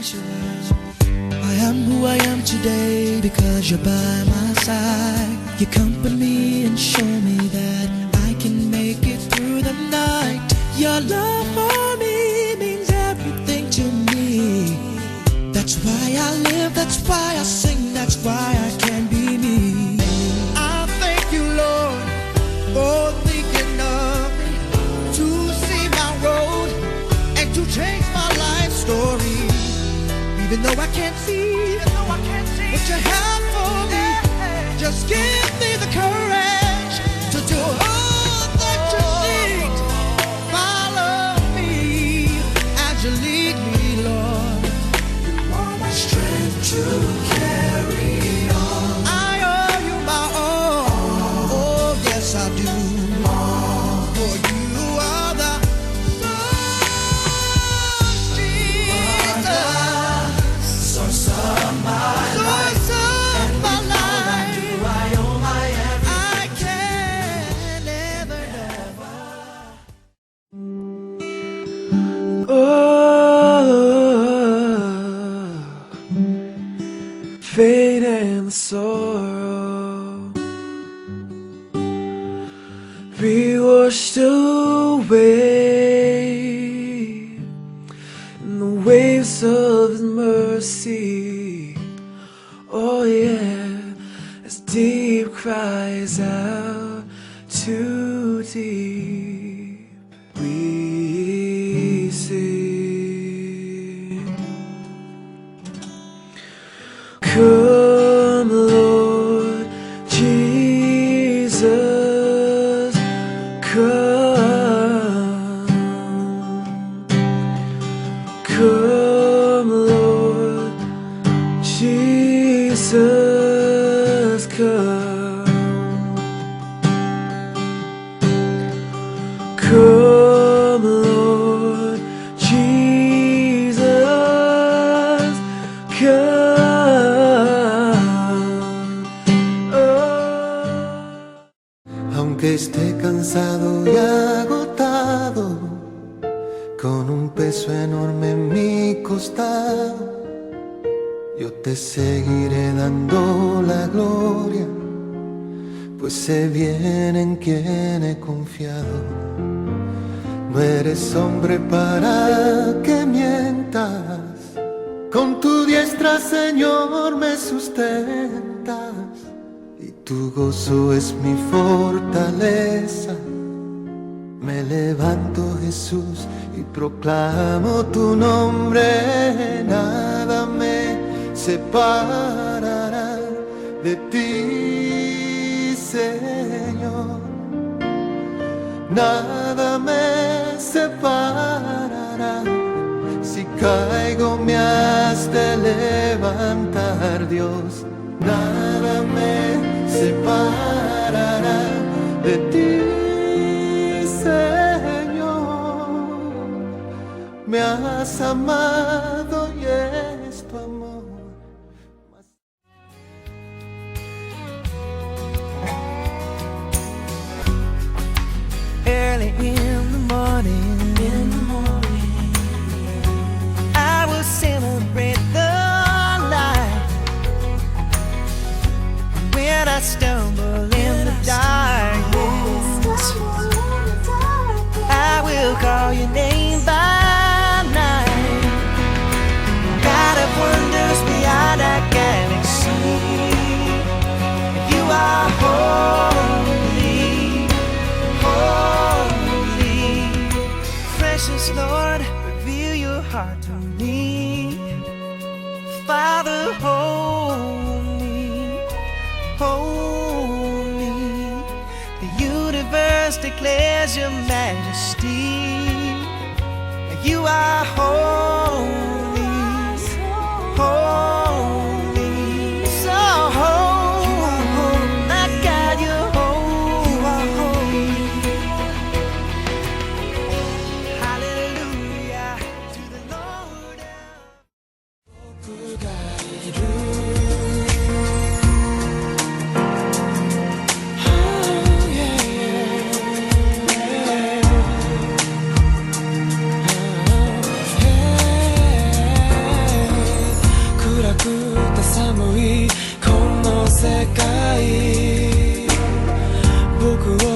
I am who I am today because you're by my side. You comfort me and show me that I can make it through the night. Your love for me means everything to me. That's why I live, that's why I sing, that's why I can be me. I thank you, Lord, for thinking of me, to see my road and to change my life story. Even though I can't see what you have for me, just give me the courage to do all that you need. Follow me as you lead me, Lord. You are my strength to carry on. I owe you my all. Oh, yes, I do. For you are the source of my life. I owe my everything. I can never. Oh, fate and sorrow be washed away in the waves of His mercy. Oh yeah, as deep cries out to deep, we sing. Come, Lord Jesus, come. Come, Lord Jesus, come. Come, Lord Jesus, come. Oh. Aunque esté cansado y agotado, con un peso enorme en mi costado, yo te seguiré dando la gloria, pues sé bien en quién he confiado. No eres hombre para que mientas, con tu diestra, Señor, me sustentas, y tu gozo es mi fortaleza. Me levanto, Jesús, y proclamo tu nombre. Nada me separará de ti, Señor. Nada me separará. Si caigo me has de levantar, Dios. Nada me separará de ti, Señor. Me has amado y es tu amor. Early in the morning, I will celebrate the light. When I stumble in the darkness, I will call your name by night. God of wonders beyond our galaxy, you are holy, holy. Precious Lord, reveal your heart to me. Father, hold me, hold me. The universe declares your majesty. You are holy, holy, so holy. My God, you're holy. You are holy. Hallelujah to the Lord. 世界僕を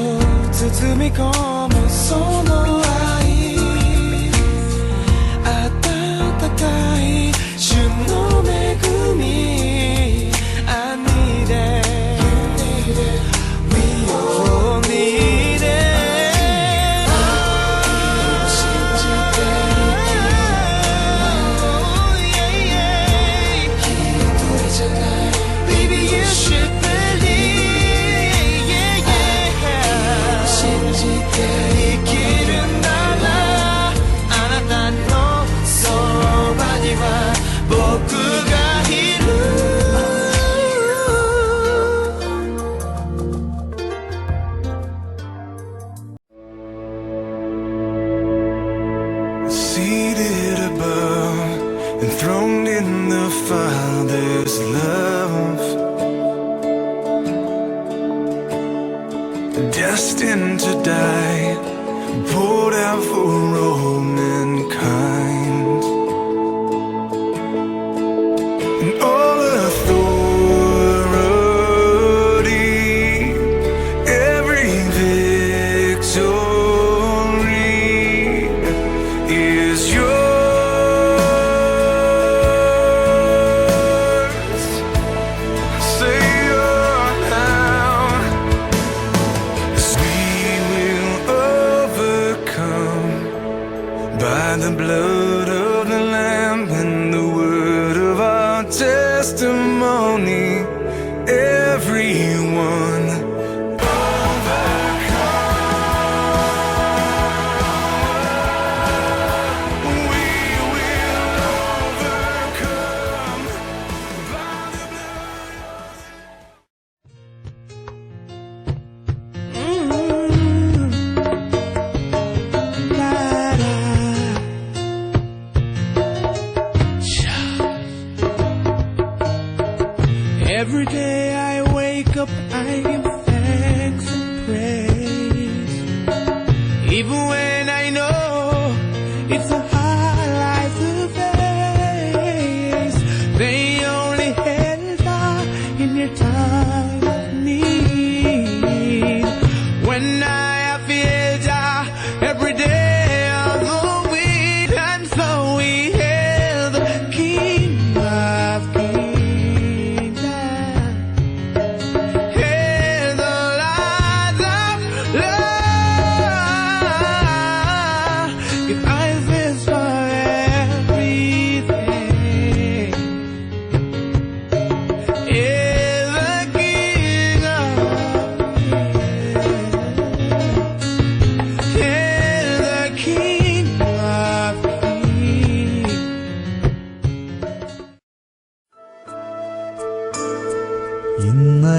包み込むその愛温かい旬の恵み I need it We all need it 信じて一人じゃない Baby you should believe信じて生きるならあなたのそばには僕がいるSeated above, enthroned in the Father's love, destined to die, poured out for all mankind. And all authority, every victory is yours. Say you're now, as we will overcome by the blood of the Lamb and the word of our testimony. Everyone Every day I wake up, I give thanks and praise. Even when I know it's a hard life to face, they only held out in your time of need. When I feel down every day of the week, and so we hail the King of Kings.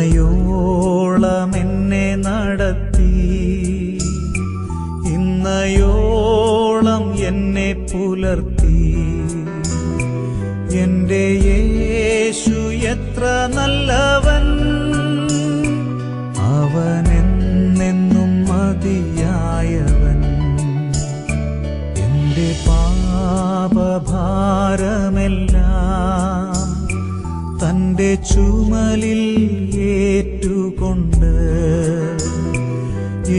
ഇന്നയോളം എന്നെ നടത്തി ഇന്നയോളം എന്നെ പുലർത്തി എന്റെ യേശു എത്ര നല്ലവൻ അവനെന്നെന്നും മതിയായവൻ എന്റെ പാപഭാരമെല്ലാം തന്റെ ചുമലിൽ ഏറ്റുകൊണ്ട്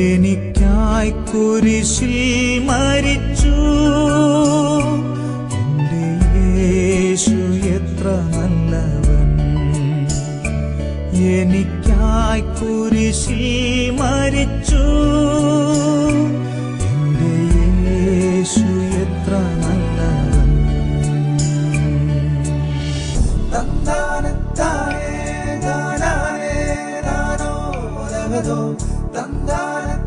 എനിക്കായി കുരിശിൽ മരിച്ചു എന്റെ യേശു എത്ര നല്ലവൻ എനിക്കായി കുരിശിൽ മരിച്ചു എന്റെ യേശു എത്ര നല്ലവൻ Tandana